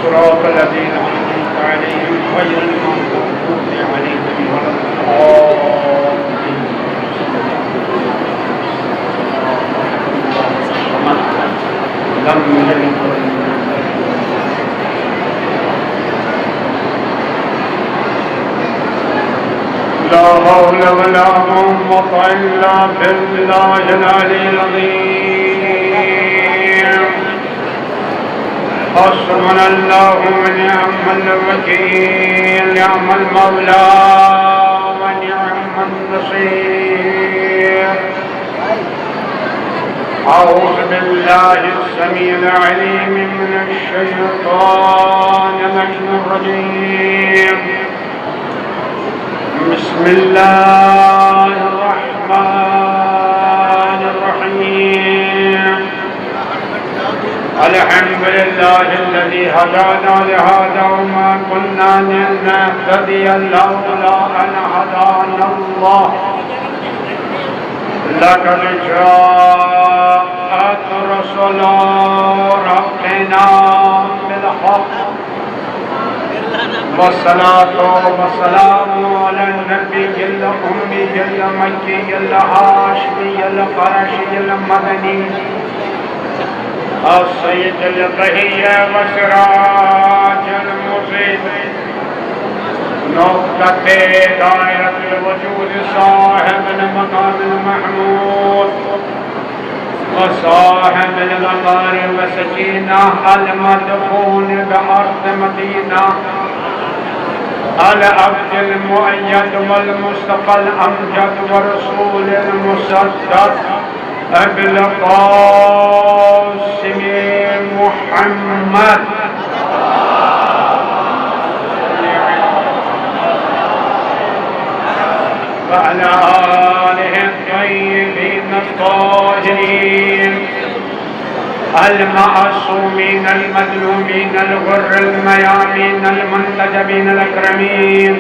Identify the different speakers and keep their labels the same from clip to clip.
Speaker 1: صراط الذين أنعمت عليهم غير المغضوب عليهم ولا الضالين. لم يلد ولم يولد. لا حول ولا قوة إلا بالله العلي العظيم. حسبنا الله ونعم الوكيل، نعم المولى ونعم النصير. أعوذ بالله السميع العليم من الشيطان الرجيم. بسم الله الرحمن الرحيم. الحمد لله الذي هدانا لهذا وما كنا لنهتدي لولا أن هدانا الله. لقد جاءت رسل ربنا بالحق والصلاة والسلام على النبي الأمي المكي الهاشمي القرشي المدني السيد البهية وسراج المرشد نقطة دائرة الوجود صاحب المقام المحمود وصاحب الغار والسكينة المدفون بأرض مدينة العبد المؤيد والمصطفى الأمجد ورسول المصدق أبي القاسم محمد وعلى آله الطيبين الطاهرين المعصومين المظلومين الغر الميامين المنتجبين الأكرمين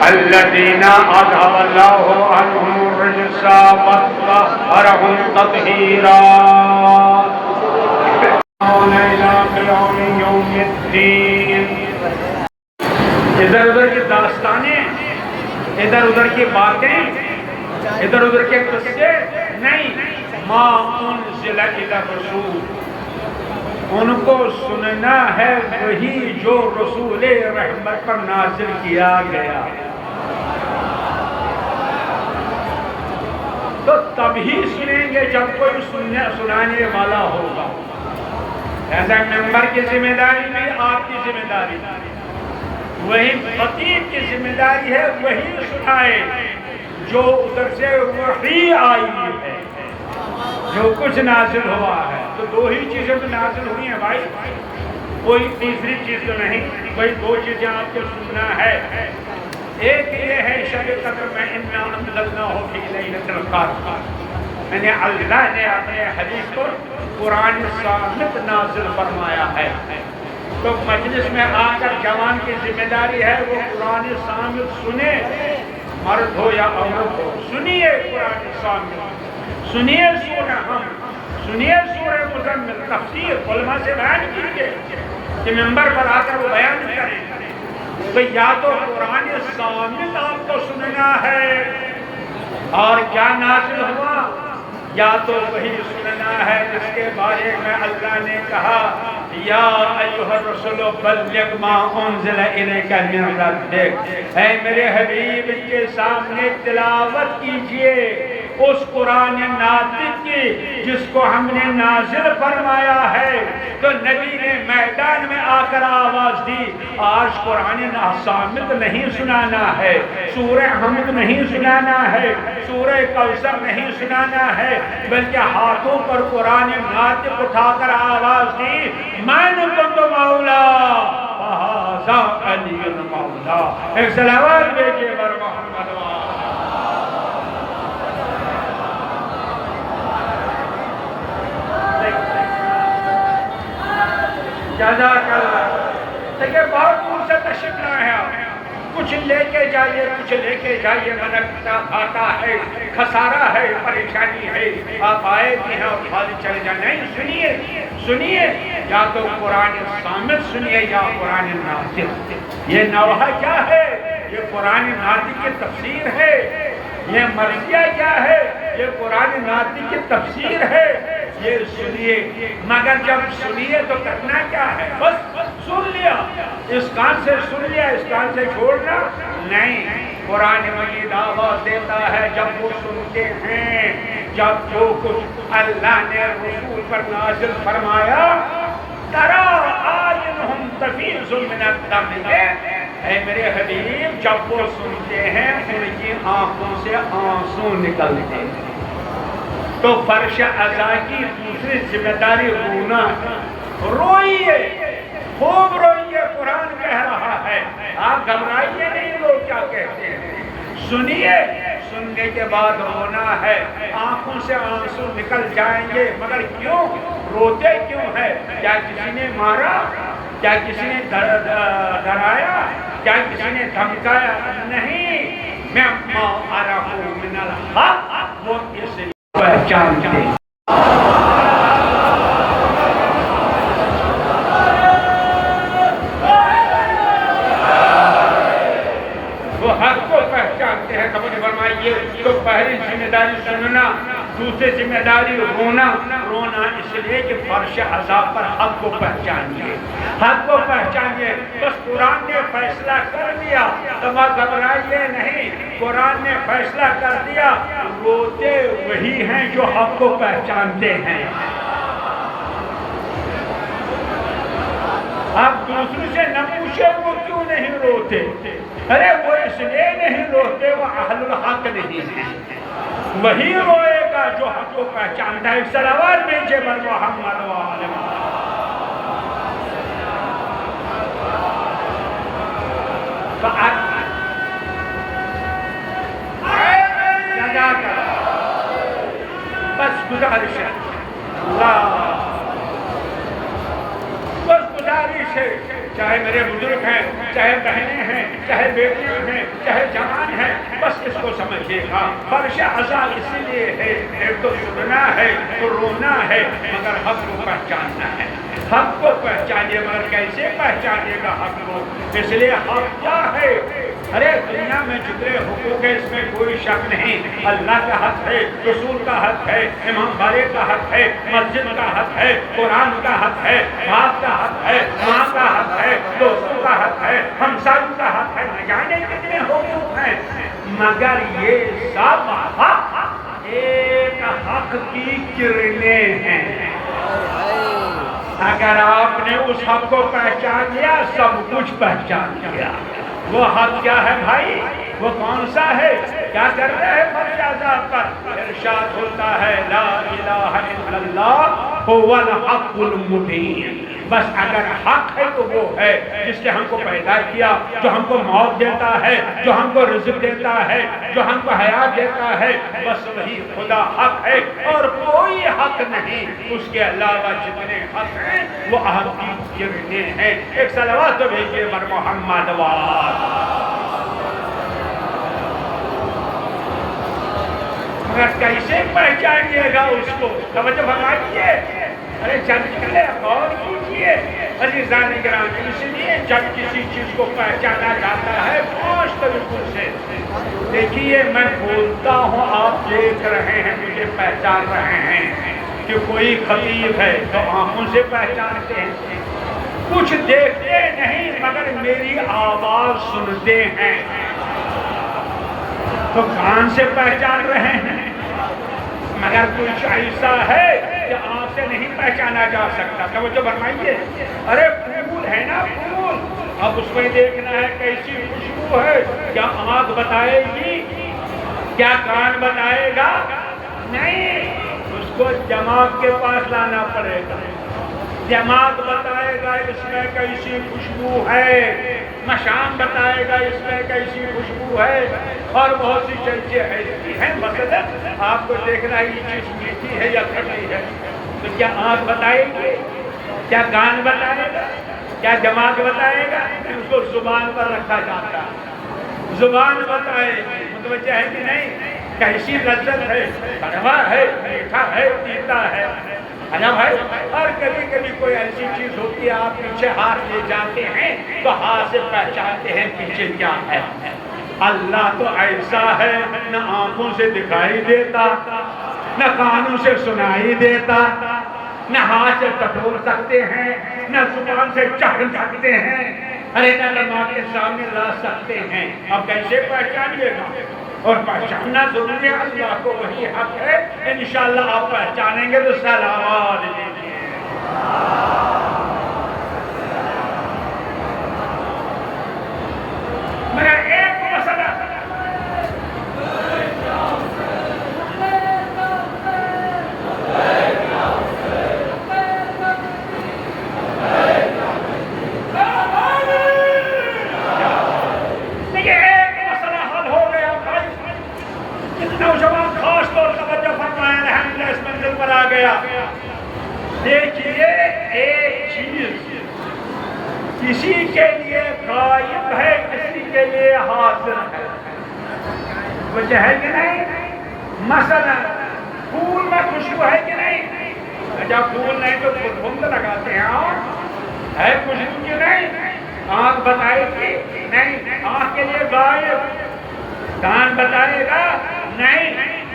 Speaker 1: الذين أذهب الله عنهم الرجس وطهرهم تطهيرا إلى قيام يوم الدين. ادھر ادھر کی داستانیں، ادھر ادھر کی باتیں، ادھر ادھر کے قصے نہیں. ما انزل الی الرسول، ان کو سننا ہے وہی جو رسول رحمت پر نازل کیا گیا. تو تبھی سنیں گے جب کوئی سنانے والا ہوگا. ایسا ممبر کی ذمہ داری بھی آپ کی ذمہ داری، وہی خطیب کی ذمہ داری ہے وہی سنائے جو ادھر سے وحی آئی ہے، جو کچھ نازل ہوا ہے. تو دو ہی چیزیں تو نازل ہوئی ہیں بھائی، کوئی تیسری چیز تو نہیں. بھائی دو چیزیں آپ کو سننا ہے. ایک یہ ہے شب قدر میں انا انزلناہ فی لیلۃ القدر، یعنی اللہ نے اپنے حبیب پر قرآن صامت نازل فرمایا ہے. تو مجلس میں آ کر جوان کی ذمہ داری ہے وہ قرآن صامت سنے، مرد ہو یا عورت ہو. سنیے قرآن صامت، سنیے سورہ ہم، سنیے سورہ مزمل. تفسیر علماء سے بیان کیجئے کہ ممبر پر آ کر وہ بیان کریں. تو یا تو قرآن صامت آپ کو سننا ہے اور کیا نازل ہوا، یا تو وہی سننا ہے جس کے بارے میں اللہ نے کہا یا ایھا الرسول بلغ ما انزل الیک من ربک. اے میرے حبیب کے سامنے تلاوت کیجئے اس قرآن ناطق کی جس کو ہم نے نازل فرمایا ہے. تو نبی نے میدان میں آ کر آواز دی آج قرآن صامت نہیں سنانا ہے، سورہ حمد نہیں سنانا ہے، سورہ کوثر نہیں سنانا ہے، بلکہ ہاتھوں پر قرآن ناطق اٹھا کر آواز دی من کنت مولا فہذا علی المولا. ایک صلوات بھیجئے بر محمد. جزاک اللہ. دیکھیں بہت دور سے تشریف لائے ہیں آپ، کچھ لے کے جائیے، کچھ لے کے جائیے. من آتا ہے خسارہ ہے، پریشانی ہے، آپ آئے بھی ہیں اور خالی چلے جائیں، نہیں، سنیے سنیے، یا تو قرآن صامت سنیے یا قرآن ناطق۔ یہ نوحہ کیا ہے؟ یہ قرآن ناطق کی تفسیر ہے۔ یہ مرثیہ کیا ہے؟ یہ قرآن ناطق کی تفسیر ہے۔ یہ سنیے، مگر جب سنیے تو کرنا کیا ہے؟ بس سن لیا، اس کان سے سن لیا، اس کان سے چھوڑنا نہیں۔ قرآن مجید آواز دیتا ہے جب وہ سنتے ہیں، جب جو کچھ اللہ نے رسول پر نازل فرمایا، ترا اعینہم تفیض من الدمع، اے میرے حبیب جب وہ سنتے ہیں ان کی آنکھوں سے آنسو نکلتے ہیں۔ تو فرش عزا کی دوسری ذمہ داری رونا ہے۔ روئیے، خوب روئیے، قرآن کہہ رہا ہے، آپ گھبرائیے نہیں لوگ کیا کہتے ہیں، سنیے، سننے کے بعد رونا ہے، آنکھوں سے آنسو نکل جائیں گے، مگر کیوں روتے کیوں ہے؟ کیا کسی نے مارا؟ کیا کسی نے ڈرایا؟ کیا کسی نے دھمکایا؟ نہیں، میں ما اراه من الحق، وہ اس لیے پہچانتے ہیں۔ وہ حق کو پہچانتے ہیں، سمجھ فرمائیے۔ تو پہلی ذمہ داری سننا، دوسری ذمہ داری رونا۔ رونا اس لیے کہ فرش عذاب پر حق کو پہچانیے، حق کو پہچانیے۔ بس قرآن نے فیصلہ کر دیا، تم گھبرائیے نہیں، قرآن نے فیصلہ کر دیا، روتے وہی ہیں جو حق کو پہچانتے ہیں۔ آپ دوسرے سے نہ پوچھے وہ کیوں نہیں روتے، ارے وہ اس لیے نہیں روتے وہ اہل الحق نہیں ہیں۔ وہی روئے گا جو حق کو پہچانتا ہے۔ صلوات بھیجے بر محمد و آل محمد۔ بس گزارش ہے، بس گزارش ہے، چاہے میرے بزرگ ہیں، چاہے بہنیں ہیں، چاہے بیٹیاں ہیں، چاہے جوان ہیں، بس اس کو سمجھیے گا۔ فرش عزا اس لیے ہے، ایک تو سننا ہے، تو رونا ہے، مگر حق کو پہچاننا ہے۔ حق کو پہچانیے، مگر کیسے پہچانیے گا حق کو؟ اس لیے حق کیا ہے؟ ارے دنیا میں جتنے حقوق ہے اس میں کوئی شک نہیں، اللہ کا حق ہے، رسول کا حق ہے، امام بارے کا حق ہے، مسجد کا حق ہے، قرآن کا حق ہے، باپ کا حق ہے، ماں کا حق ہے، دوستوں کا حق ہے، ہمسایوں کا حق ہے، نہ جانے کتنے حقوق ہیں، مگر یہ سب حق ایک حق کی کرنیں ہیں۔ اگر آپ نے اس حق کو پہچان لیا، سب کچھ پہچان لیا۔ وہ حق کیا ہے بھائی؟ وہ کون سا ہے؟ کیا کر رہے ہیں فرش عزا پر؟ ارشاد ہوتا ہے لا الہ الا اللہ هو الحق المبین۔ بس اگر حق ہے تو وہ ہے جس نے ہم کو پیدا کیا، جو ہم کو موت دیتا ہے، جو ہم کو رزق دیتا ہے، جو ہم کو حیات دیتا ہے، بس وہی خدا حق ہے اور کوئی حق نہیں۔ اس کے علاوہ جتنے حق ہیں وہ حق کی کرنے ہیں۔ ایک صلوات تو بھیجیے بر محمد وآل۔ مگر کیسے پہچانیے گا اس کو؟ توجہ فرمائیے، ارے جب نکلے غور کیجیے عزیزان گرامی۔ اس لیے جب کسی چیز کو پہچانا جاتا ہے پانچ طریقوں سے۔ دیکھیے میں بولتا ہوں، آپ دیکھ رہے ہیں، مجھے پہچان رہے ہیں کہ کوئی خطیب ہے تو آنکھوں سے پہچانتے ہیں، کچھ دیکھتے نہیں مگر میری آواز سنتے ہیں تو کان سے پہچان رہے ہیں، مگر کچھ ایسا ہے کہ آنکھ سے نہیں پہچانا جا سکتا۔ توجہ فرمائیے، ارے پھول ہے نا پھول، اب اس میں دیکھنا ہے کیسی خوشبو ہے، کیا آنکھ بتائے گی؟ کیا کان بتائے گا؟ نہیں، اس کو دماغ کے پاس لانا پڑے گا، دماغ بتائے گا اس میں کیسی خوشبو ہے، مشام بتائے گا اس میں کیسی خوشبو ہے، اور بہت سی چیزیں ایسی ہیں۔ مثلا آپ کو دیکھنا ہے یہ چیز میٹھی ہے یا کھٹی ہے، تو کیا آنکھ بتائے گی؟ کیا کان بتائے گا؟ کیا دماغ بتائے گا؟ اس کو زبان پر رکھا جاتا ہے، زبان بتائے گی، متوجہ ہے کہ نہیں؟ کیسی لذت ہے، کڑوا ہے، میٹھا ہے، تیتا ہے، عجب ہے۔ اور کبھی کبھی کوئی ایسی چیز ہوتی ہے آپ پیچھے ہاتھ لے جاتے ہیں تو ہاتھ سے پہچانتے ہیں پیچھے کیا ہے۔ اللہ تو ایسا ہے، نہ آنکھوں سے دکھائی دیتا، نہ کانوں سے سنائی دیتا، نہ ہاتھ سے ٹٹول سکتے ہیں، نہ زبان سے چکھ سکتے ہیں، ارے نہ لمحہ کے سامنے لا سکتے ہیں۔ اب کیسے پہچانیے گا؟ اور پہچاننا ضروری ہے، اللہ کو وہی حق ہے۔ انشاءاللہ آپ پہچانیں گے تو سلامات دیجیے۔ میرا ایک مسئلہ نوجوان خاص طور توجہ فرمائیں، الحمدللہ اس منزل پر آ گیا۔ دیکھیے ایک چیز کسی کے لیے غائب ہے، کسی کے لیے حاضر ہے، وجہ ہے کہ نہیں؟ مثلا پھول میں خوشبو ہے کہ نہیں؟ جب پھول نہیں تو پھند لگاتے ہیں آپ، ہے خوشبو کی نہیں؟ آنکھ بتائے گی نہیں، آنکھ کے لیے غائب۔ کان بتائے گا نہیں،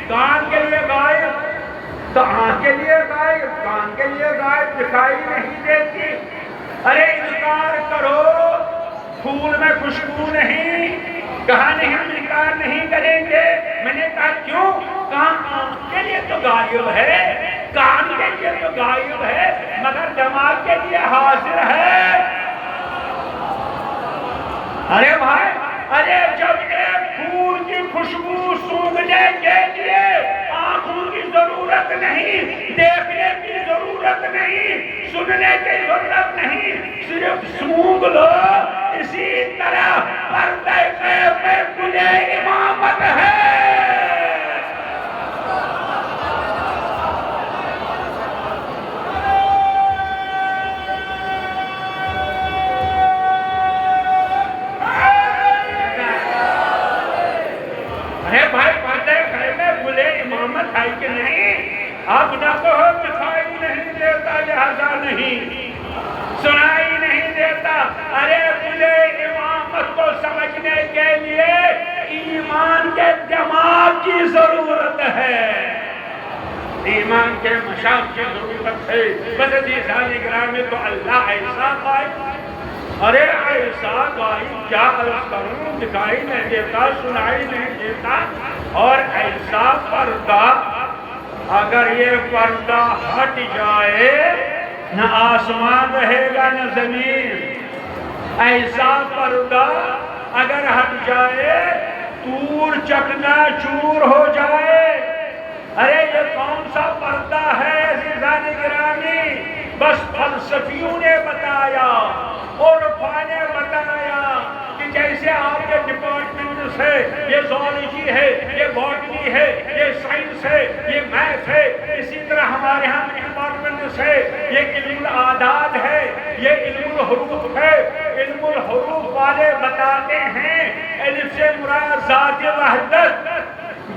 Speaker 1: کان کے لیے غائب، تو آنکھ کے لیے غائب، کان کے لیے غائب، دکھائی نہیں دیتی۔ ارے انکار کرو، پھول میں خوشبو نہیں، کہا نہیں ہم انکار نہیں کریں گے۔ میں نے کہا کیوں؟ کہا آنکھ کے لیے تو غائب ہے، کان کے لیے تو غائب ہے، مگر دماغ کے لیے حاضر ہے۔ ارے بھائی، ارے جب ایک پھول کی خوشبو سونگھنے کے لیے آنکھوں کی ضرورت نہیں، دیکھنے کی ضرورت نہیں، سننے کی ضرورت نہیں، صرف سونگھ لو۔ اسی طرح پردہ غیب میں گلِ امامت ہے۔ امامت ہے کہ نہیں؟ اب نہ کہو دکھائی نہیں دیتا لہذا نہیں، سنائی نہیں دیتا۔ ارے بلے امامت کو سمجھنے کے لیے ایمان کے دماغ کی ضرورت ہے، ایمان کے مشاق کی ضرورت ہے۔ بس عزیزان گرامی تو اللہ ایسا قائم، ارے ایسا غائب کیا عرض کروں، دکھائی نہیں دیتا، سنائی نہیں دیتا، اور ایسا پردہ اگر یہ پردہ ہٹ جائے نہ آسمان رہے گا نہ زمین۔ ایسا پردہ اگر ہٹ جائے طور چکنا چور ہو جائے۔ ارے یہ کون سا پردہ ہے عزیزان گرامی؟ بس فلسفیوں نے بتایا، عرفا نے بتایا کہ جیسے آپ کے ڈپارٹمنٹ ہے، یہ زوالوجی ہے، یہ باٹنی ہے، یہ سائنس ہے، یہ میتھ ہے، اسی طرح ہمارے ہاں ڈپارٹمنٹ ہے، یہ علم الاعداد ہے، یہ علم الحروف ہے۔ علم الحروف والے بتاتے ہیں الف سے مراد ذات وحدت،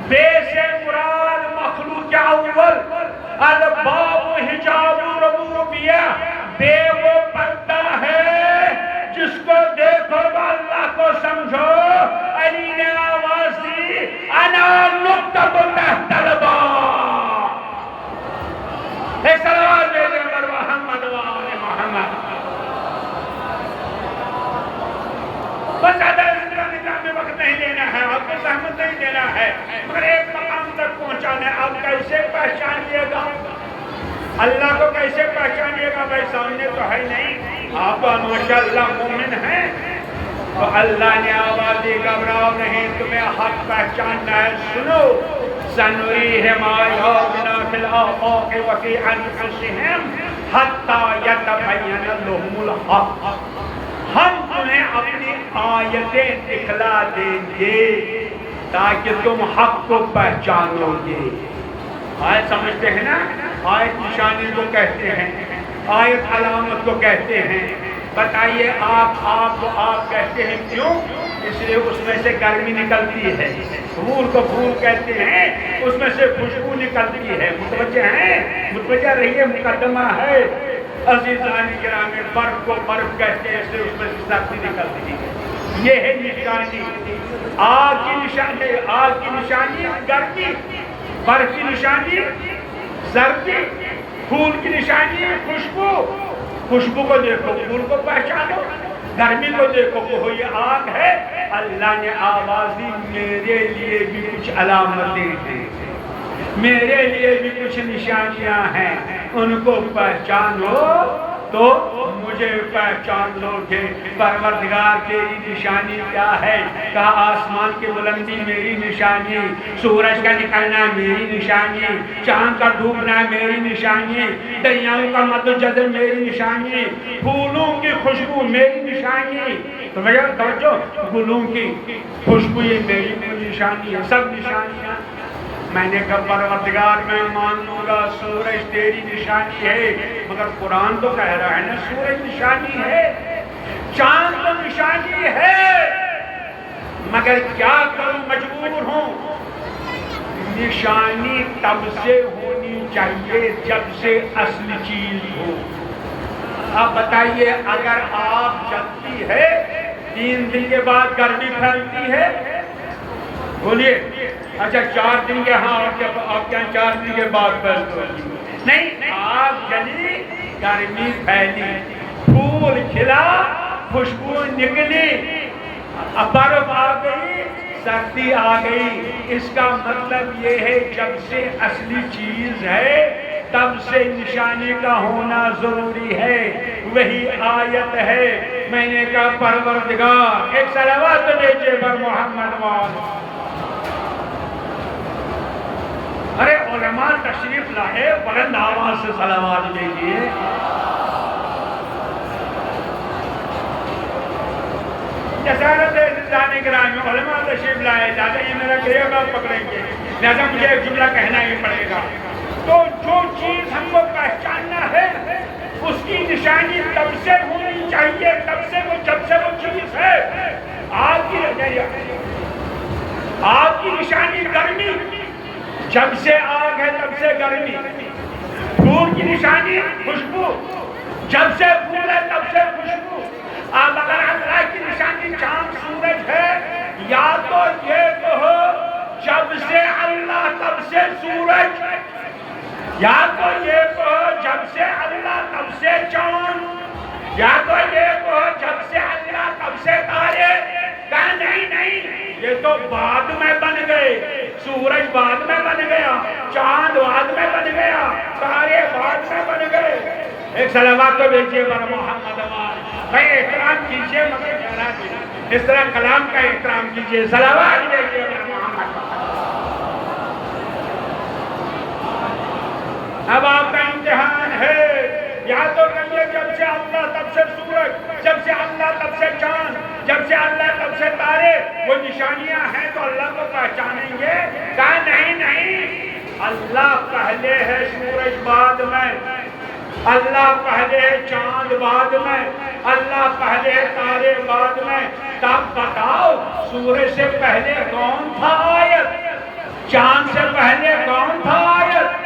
Speaker 1: بے سے مراد مخلوق اول، الباب حجاب ربوبیہ، بے وہ پردہ ہے جس کو دیکھو تو اللہ کو سمجھو۔ علی نے آواز دی انا نقطۃ تحت الباب۔ ایک سلوات دے دیں پر محمد و آل محمد۔ بس زیادہ نظام میں وقت نہیں دینا ہے، آپ کو زحمت نہیں دینا ہے، مگر ایک مقام تک پہنچانا ہے۔ آپ کیسے پہچانیے گا اللہ کو؟ کیسے پہچانیے گا؟ بھائی سامنے تو ہے نہیں، آپ ماشاءاللہ مومن ہیں، تو اللہ نے آواز دی گھبراؤ نہیں، تمہیں حق پہچاننا ہے۔ سنو، سنریہم آیاتنا فی الآفاق وفی انفسہم حتی یتبین لہم الحق۔ ہم تمہیں اپنی آیتیں دکھلا دیں گے تاکہ تم حق کو پہچانو گے۔ آیت سمجھتے ہیں نا؟ آیت نشانی کو کہتے ہیں، آیت علامت کو کہتے ہیں۔ بتائیے آپ کہتے ہیں کیوں؟ اس لیے اس میں سے گرمی نکلتی ہے. پھول کو پھول کہتے ہیں, اس میں سے خوشبو نکلتی ہے. متوجہ ہیں؟ متوجہ رہیے, مقدمہ ہے. عزیزان گرامی, برف کو برف کہتے ہیں, اس لیے اس میں سے سردی نکلتی ہے. یہ ہے نشانی. آگ کی نشانی, آگ کی نشانی گرمی, برف کی نشانی سردی, پھول کی نشانی خوشبو. خوشبو کو دیکھو, پھول کو پہچانو, گرمی کو دیکھو, وہ یہ آگ ہے. اللہ نے آواز دی, میرے لیے بھی کچھ علامتیں ہیں, میرے لیے بھی کچھ نشانیاں ہیں, ان کو پہچانو تو مجھے پہچان لو گے. پروردگار تیری نشانی کیا ہے؟ کہا آسمان کی بلندی میری نشانی, سورج کا نکلنا میری نشانی, چاند کا ڈوبنا میری نشانی, دریاؤں کا متجد میری نشانی, پھولوں کی خوشبو میری نشانی. توجہ, گلوں کی خوشبو یہ میری نشانی ہے. سب نشانیاں. میں نے کہا پروردگار میں مان لوں گا سورج تیری نشانی ہے, مگر قرآن تو کہہ رہا ہے نا سورج نشانی ہے, چاند تو نشانی ہے, مگر کیا کروں, مجبور ہوں. نشانی تب سے ہونی چاہیے جب سے اصل چیز ہو. اب بتائیے, اگر آگ جلتی ہے 3 دن کے بعد گرمی پھیلتی ہے, بولیے, اچھا 4 دن کے, ہاں آپ کیا 4 دن کے بعد پھیلتی نہیں, آگ جلی, گرمی پھیلی, پھول کھلا, خوشبو نکلی, برف آ گئی, سردی آ گئی. اس کا مطلب یہ ہے جب سے اصلی چیز ہے تب سے نشانی کا ہونا ضروری ہے. وہی آیت ہے. میں نے کہا پروردگار, ایک صلوات دیجئے بر محمد وآلہ. ارے علماء تشریف لائے, بلند آواز سے صلوات دیجئے. جسارت عزیزان گرامی, علماء تشریف لائے. لہذا یہ میرا گریب آپ پکڑیں گے, لہذا مجھے ایک جملہ کہنا ہی پڑے گا. تو جو چیز ہم کو پہچاننا ہے اس کی نشانی تب سے ہونی چاہیے جب سے وہ چیز ہے. آگ کی نشانی گرمی, جب سے آگ ہے تب سے گرمی. پھول کی نشانی خوشبو, جب سے پھول ہے تب سے خوشبو. اب اگر اللہ کی نشانی چاند سورج ہے, یا تو یہ کہو جب سے اللہ تب سے سورج, یا تو یہ کہو جب سے اللہ تب سے چاند, یا تو یہ کہو جب سے اللہ تب سے تارے. کہا نہیں, یہ تو بعد میں بن گئے. سورج بعد میں بن گیا, چاند بعد میں بن گیا, تارے بعد میں بن گئے. ایک صلوات تو بھیجیے بر محمد وآلہ. بھائی احترام کیجئے, مگر کہنا بھی اس طرح کلام کا احترام کیجئے. صلوات بھیجیے بر محمد. اب آپ کا امتحان ہے, یا تو کہیے جب سے اللہ تب سے سورج, جب سے اللہ تب سے چاند, جب سے اللہ تب سے تارے. وہ نشانیاں ہیں تو اللہ کو پہچانیں گے. کہا نہیں, اللہ پہلے ہے, سورج بعد میں, اللہ پہلے ہے, چاند بعد میں, اللہ پہلے ہے, تارے بعد میں. تب بتاؤ سورج سے پہلے کون تھا آیت, چاند سے پہلے کون تھا آیت,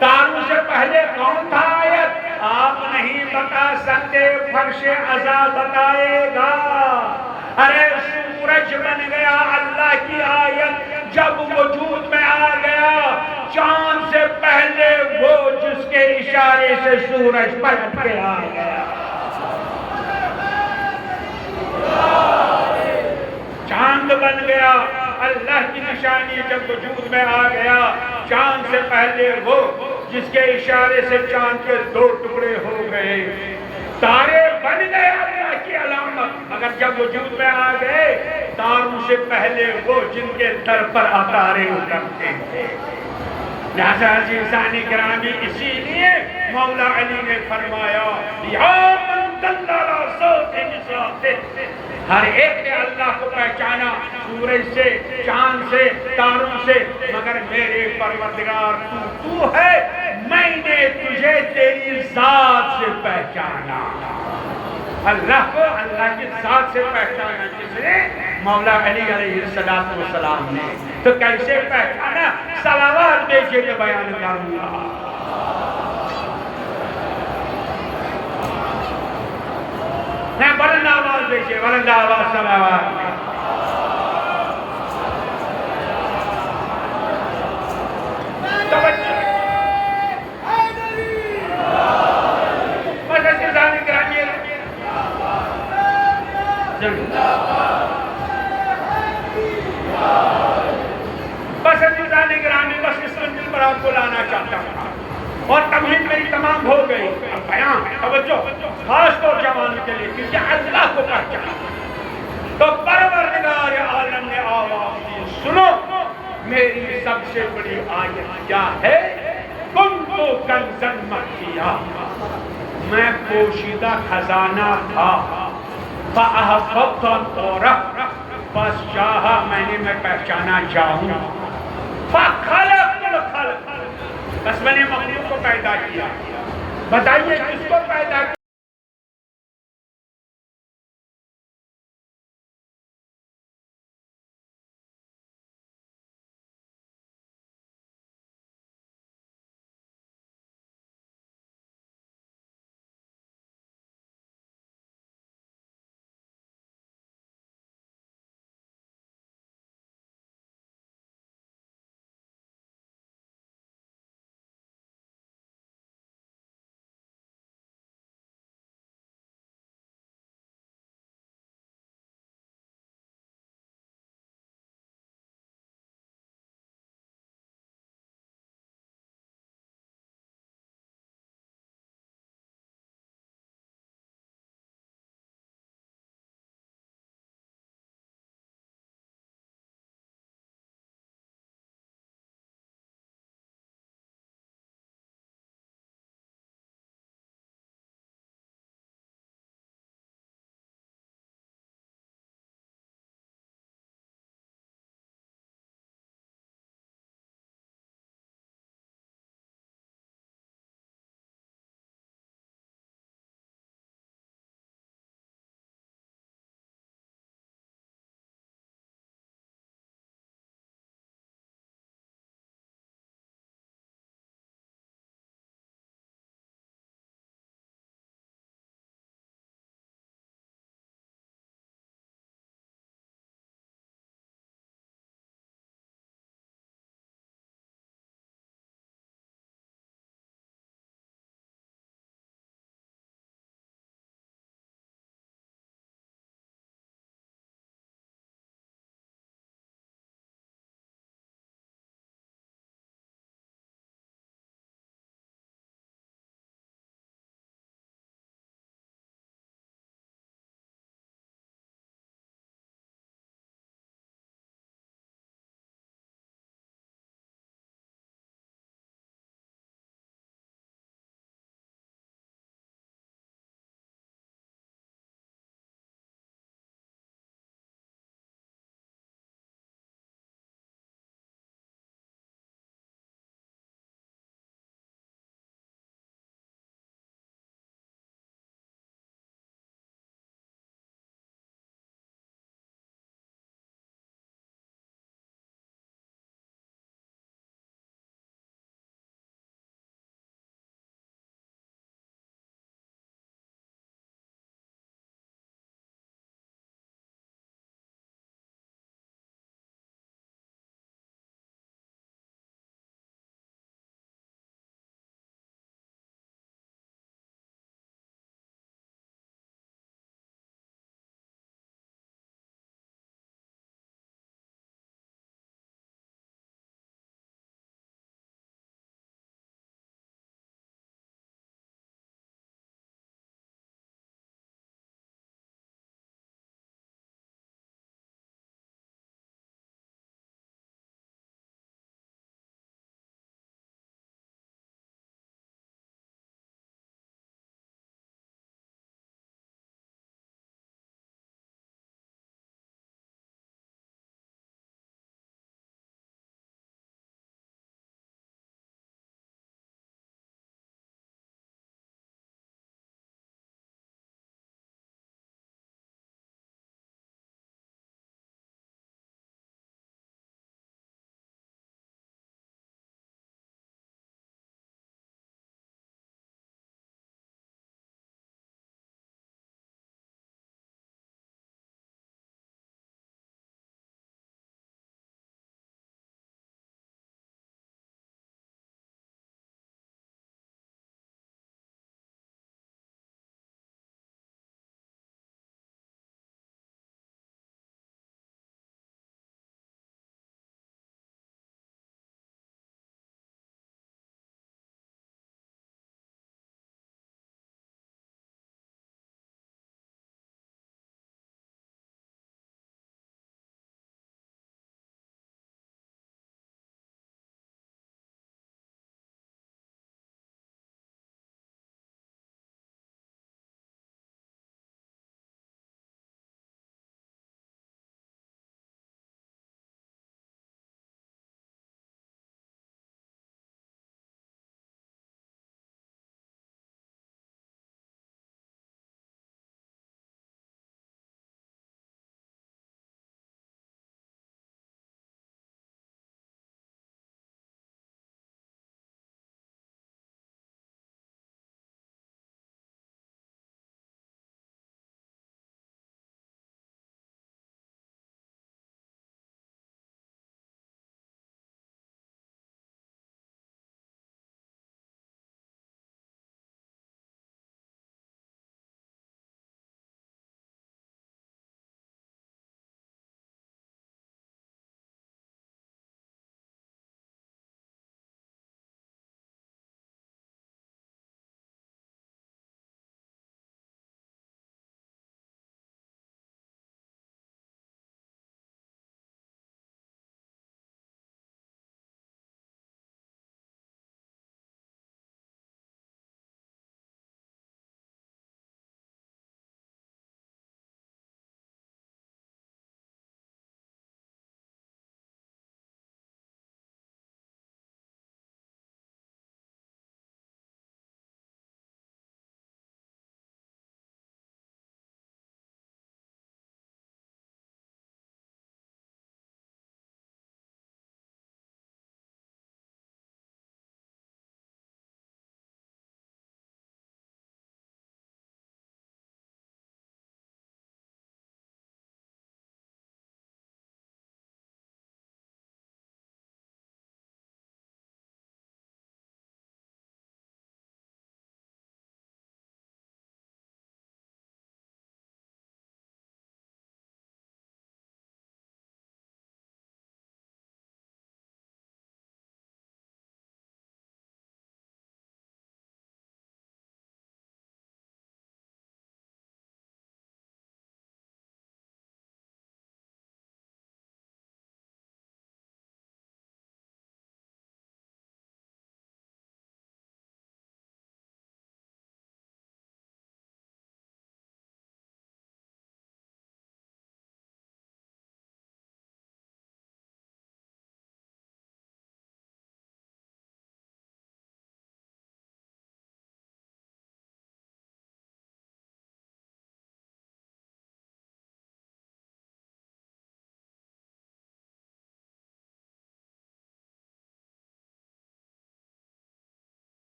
Speaker 1: تاروں سے پہلے کون تھا آیت. آپ نہیں بتا سکتے, فرش ازا بتائے گا. ارے سورج بن گیا اللہ کی آیت جب وجود میں آ گیا. چاند سے پہلے وہ جس کے اشارے سے سورج پلٹ کے آ گیا. چاند بن گیا اللہ کی نشانی جب وجود میں آ گیا. چاند سے پہلے وہ جس کے اشارے سے چاند کے 2 ٹکڑے ہو گئے. تارے بن گئے اللہ کی علامت, مگر جب وجود میں آ گئے. تاروں سے پہلے وہ جن کے در پر تارے اترتے تھے. لہذا عزیزان گرامی, اسی لیے مولا علی نے فرمایا یا من دل علی صوت نساتے, ہر ایک نے اللہ کو پہچانا سورج سے, چاند سے, تاروں سے, مگر میرے پروردگار تو ہے, میں نے تجھے تیری ذات سے پہچانا. اللہ کو اللہ کی ذات سے پہچانا کس نے؟ مولا علی علیہ السلام نے. تو کیسے پہچانا؟ صلوات بھیجے کے بیان کروں گا. میں بلند آواز بھیجے، بلند آواز صلوات. توجہ بس عزیزان گرامی، بس اس منزل پر آپ کو لانا چاہتا ہوں اور تمہید میری تمام ہو گئی. اب بیان توجہ خاص طور جوانوں کے لیے، کیونکہ اللہ کو پہچانا. تو پروردگار عالم نے آواز دی، سنو میری سب سے بڑی آیت کیا ہے؟ کنتو کنزا مخفیا، میں پوشیدہ خزانہ تھا. فاحببت الطرف، بس چاہا میں پہچانا چاہوں. فخلقت الخلق، بس میں نے مخلوق کو پیدا کیا. بتائیے کس کو پیدا کیا؟